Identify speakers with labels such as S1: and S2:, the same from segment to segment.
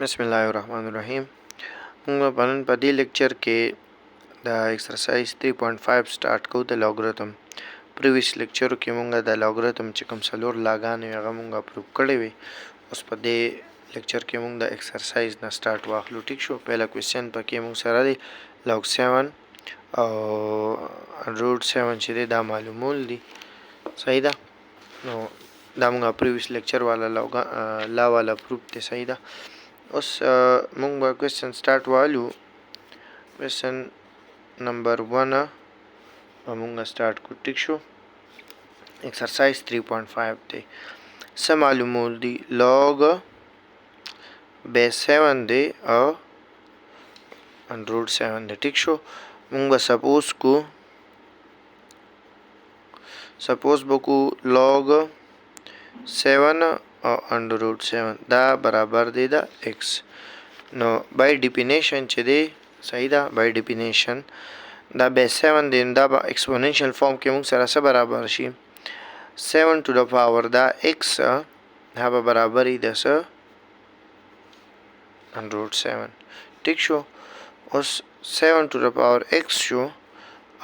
S1: बिस्मिल्लाहिर्रहमानिर्रहीम। موږ پرون په دې لیکچر کې د ایکسرسایز 3.5 سٹارټ کوو د لوګریتم. پریویس لیکچرو کې موږ د لوګریتم چې کوم څلور لاګانې هغه موږ اپروو کړې وي. اوس په دې لیکچر کې موږ د ایکسرسایز نه سٹارټ واخلو. ټیک شو. پهلا کوېسچن پکې موږ سره دی log 7 او روټ 7 چې دی دا معلومول دي. صحیح ده. نو دا موږ پریویس لیکچر والا لا والا پروف دی. صحیح ده. اوس موږ به کوېسچن سٹارټ والو. کوېسچن نمبر 1 به موږ سٹارټ کړو. ټیک شو. ایکسرسایز 3.5 دی. څه معلومول دي؟ log بیس 7 دی او روټ 7 دی. ټیک شو. موږ به سپوز بکو log 7 او انډر روټ 7 دا برابر دی د x. نو بای ډیفینیشن چې دی صحیح ده. بای ډیفینیشن دا بیس 7 دی دا به ایکسپوننشل فارم کې موږ سره څه برابر شي 7 to the power دا x دا به برابر دی د څه انډر روټ 7. ټیک شو. اوس 7 to the power x شو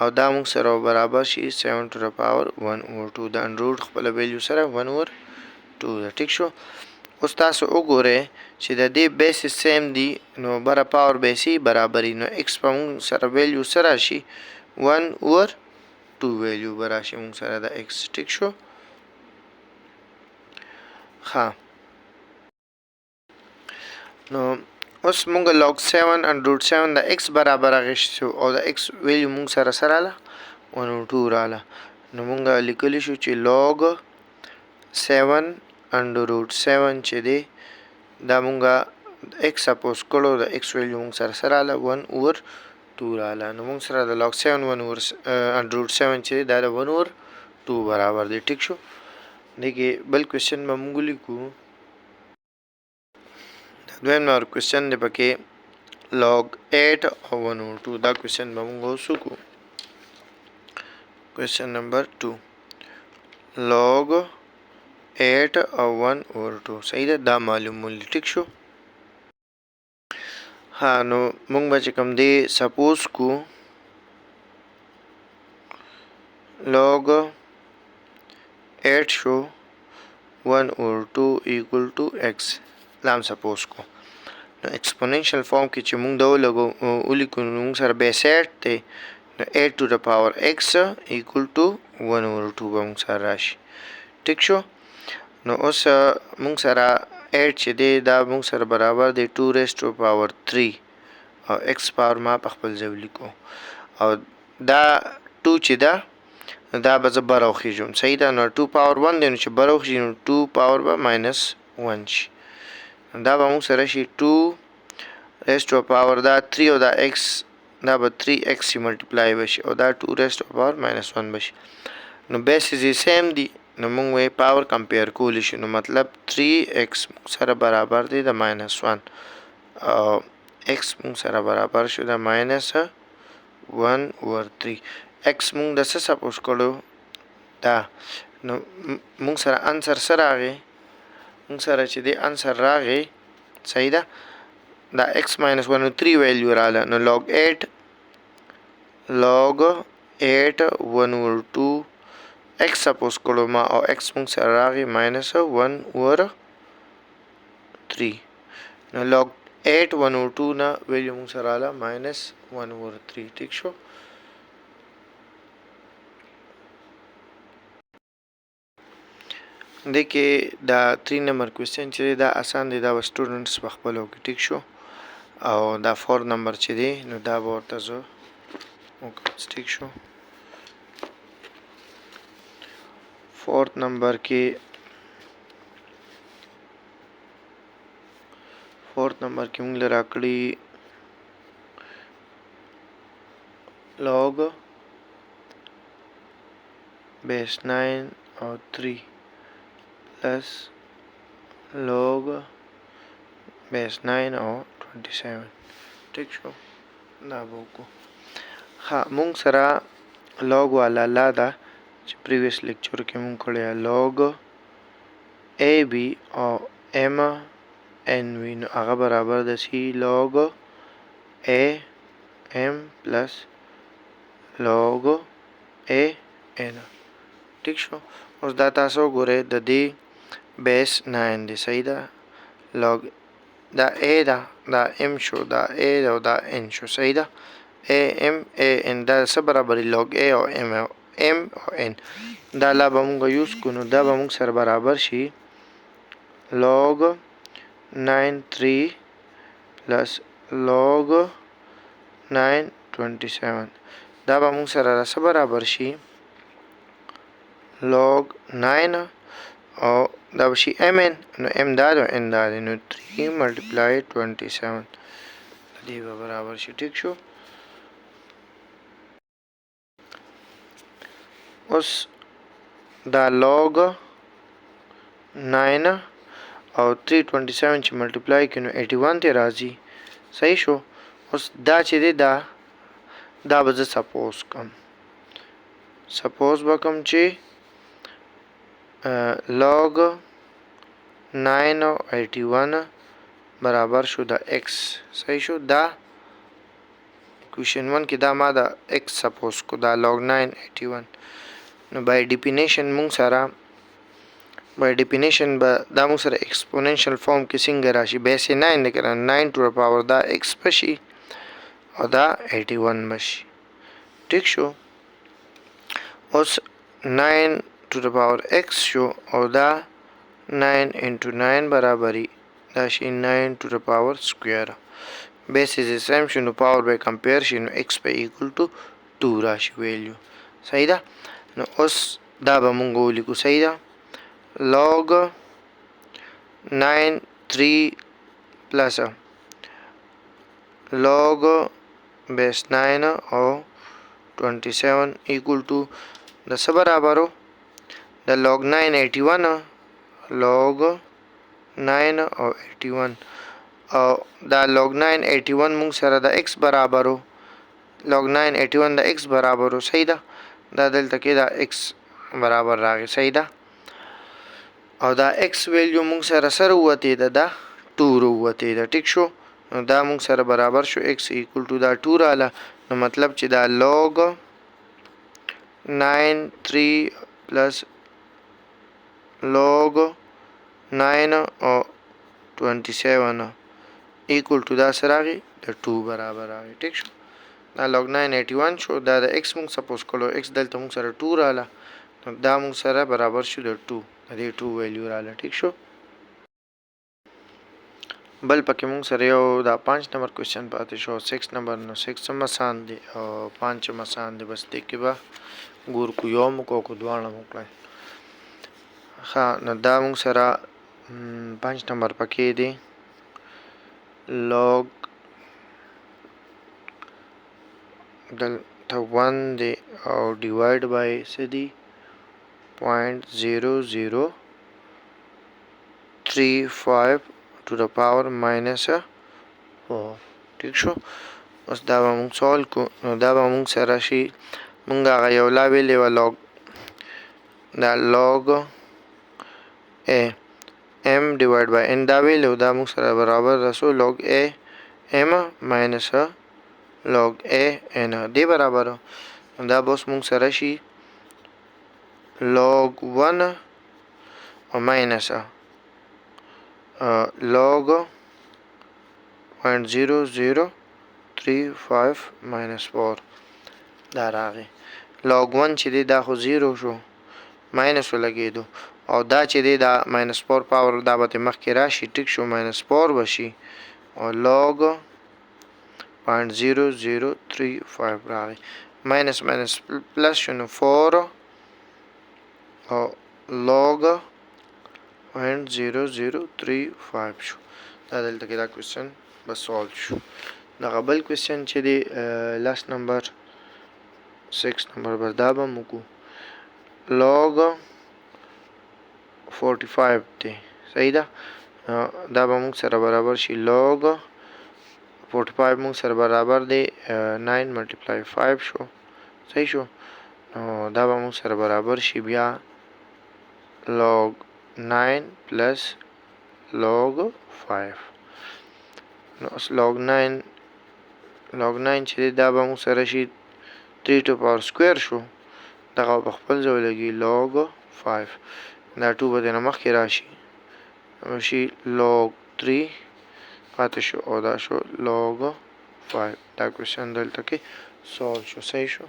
S1: او دا موږ سره برابر شي 7 to the power 1 over 2 د انډر روټ خپل ویلیو سره 1 over 2 ده. ټیک شو. اوس تاسو وګورئ چې د دې بیس سیم دی نو بره پاور بیسي برابري نو x په موږ سره ویلیو سره شي 1 over 2 ویلیو به راشي موږ سره د x. ټیک شو. ښه نو اوس موږ log 7 and root 7 د x برابر اخیستو او د x ویلیو موږ سره رااله 1 over 2 رااله. نو موږ لیکلی شو چې log 7 انډر روټ 7 چې دی دا مونږ x سپوز کړو د x ویلیو مونږ سره رااله 1 over 2 رااله. نو مونږ سره د log 7 1 over انډر روټ 7 چې دی دا د 1 over 2 برابر دی. ټیک شو. دغه بل کوېسچن به مونږ لیکو. دویم نمبر کوېسچن دی پکې log 8 او 1 over 2 دا کوېسچن به مونږ اوس وکړو. کوېسچن نمبر 2 log 8 او 1 over 2 صحیح ده. دا معلومول. ټیک شو. ها نو مونږ به چې کوم دی سپوز کو log 8 شو 1 over 2 equal to x لام سپوز کو. نو ایکسپوننشل فارم کې چې مونږ دا ولیکو نو مونږ سره بیس 8 دی نو 8 to the power x equal to 1 over 2 به مونږ سره راشي. ټیک شو. نو اوس مونږ سره 8 چې دی دا مونږ سره برابر دی 2 raised to power 3 او x پاور ما په خپل ځای ولیکو او دا 2 چې دا به زه بره وخیږم. صحیح ده. نو 2 پاور 1 دی نو چې بره وخیږي نو 2 پاور به ماینس 1 شي. دا به مونږ سره شي 2 raised to power دا 3 او دا x دا به 3x ملټیپلای بشي او دا 2 raised to power minus 1 بشي. نو بیسز یې سیم دی نو موږ وی پاور کمپیر کولی شو. نو مطلب 3x سره برابر دی د ماینس 1 او x موږ سره برابر شو د ماینس 1 over 3. x موږ د څه سپوز کړو دا نو موږ سره انسر سره راغی موږ سره چې دی انسر راغی. صحیح ده. دا x minus 1 over 3 ویلیو رااله نو log 8 1 over 2 x سپوز کړو ما او x موږ سره راغی ماینس 1 over 3 نو log 8 1 over 2 نه ویلیو موږ سره رااله ماینس 1 over 3. ټیک شو. دکې دا 3 نمبر کوېسچن چې دی دا آسان دی دا به سټوډنټس په خپلو کې. ټیک شو. او دا 4 نمبر چې دی نو دا به ورته زه وکړم. ټیک شو. 4 نمبر کې موږ له راکړي log بیس 9 او 3 پلس log بیس 9 او 27. ټیک شو. دا به وکړو. ها موږ سره log والا لا ده چې پریویس لیکچر کې مونږ کړی log AB او M n وي نو هغه برابر د سی log a m پلس log a n. ٹھیک شو. اوس دا تاسو ګورئ د دې بیس 9 دی. صحیح ده. log دا a ده دا m شو دا a ده او دا n شو. صحیح ده. a m a n دا څه برابري log a او m او n. دا لا به مونږ یوز کو نو دا به مونږ سره برابر شي log 9 3 plus log 9 27. دا به مونږ سره څه برابر شي log 9 او دا به شي mn نو m دا ده n دا ده نو 3 multiply 27 دې به برابر شي. ټیک شو. اوس دا log 9 او 327 چې ملټیپلای کړي نو 81 ته راځي. صحیح شو. اوس دا چې دی دا به زه سپوز کوم چې log 9 او 81 برابر شو دا x. صحیح شو. دا equation 1 کې دا ما دا x سپوز کو دا log 9 81 نو by definition مونږ سره by definition به دا مونږ سره exponential form کې څنګه راشي بیس 9 دی کنه 9 to the power دا x بشي او دا 81 بشي. ټیک شو. اوس 9 to the power x شو او دا 9 into 9 برابري دا شي 9 to the power square. بیس is the same شو نو power به compare شي نو x به equal to 2 راشي value. صحیح ده. نو اوس دا به مونږ ولیکو. صحیح ده. log 9 3 plus log base 9 او 27 equal to د څه برابرو د log 9 81 log 9 او 81 او دا log 9 81 مونږ سره د x برابرو log 9 81 د x برابرو. صحیح ده. دا دلته کې دا x برابر راغی. صحیح ده. او دا x ویلیو مونږ سره سره وته دا 2 وته دا. ټیک شو. نو دا مونږ سره برابر شو x equal to دا 2 رااله نو مطلب چې دا log 9 3 plus log 9 او 27 equal to دا سره راغی د 2 برابر راغی. ټیک شو. دا log 9 81 شو دا د x مونږ سپوز کړو x دلته مونږ سره 2 رااله نو دا مونږ سره برابر شو د 2 د 2 ویلیو رااله. ټیک شو. بل پکې مونږ سره یو دا 5 نمبر کوېسچن پاتې شو 6 نمبر نو 6 هم آسان دی او 5 هم آسان دی. بس دې کې به ګور کو یو مو کو دواړه مو کړئ. ښه نو دا مونږ سره 5 نمبر پکې دی log دلته 1 دی او ډیوایډ بای څه دی 0.0035 to the power minus 4. ٹھیک شو. اوس دا به مونږ سوال کو نو دا به مونږ سره شي مونږ هغه یو لا ویلې و log دا log a m divided by n دا ویلو دا مونږ سره برابر رسو log a m minus log a n دی برابر دا بوس مونږ سره شي log 1 او minus log 0.0035 minus 4 دا راغی. log 1 چې دی دا خو 0 شو minus ولګېدو او دا چې دی دا minus 4 پاور دا به مخکې راشي. ټیک شو. minus 4 بشي او log 0.0035 راغی minus minus plus شنو 4 او log 0.0035 شو. دا دلته کې دا کوېسچن بس سولو شو. دغه بل کوېسچن چې دی لاست نمبر 6 نمبر بس دا به موږ log 45 دی. صحیح ده. دا به موږ سره برابر شي log 45 موږ سره برابر دی 9 multiply 5 شو. صحیح شو. دا به موږ سره برابر شي بیا log 9 plus log 5. نو اوس log 9 چې دی دا به موږ سره شي 3 to power square شو. دغه په خپل ځای لګي log 5. دا 2 به دینه مخکې راشي شي log 3 پاتې شو او دا شو log 5. دا کوېشن دلته کې سولو شو. صحیح شو.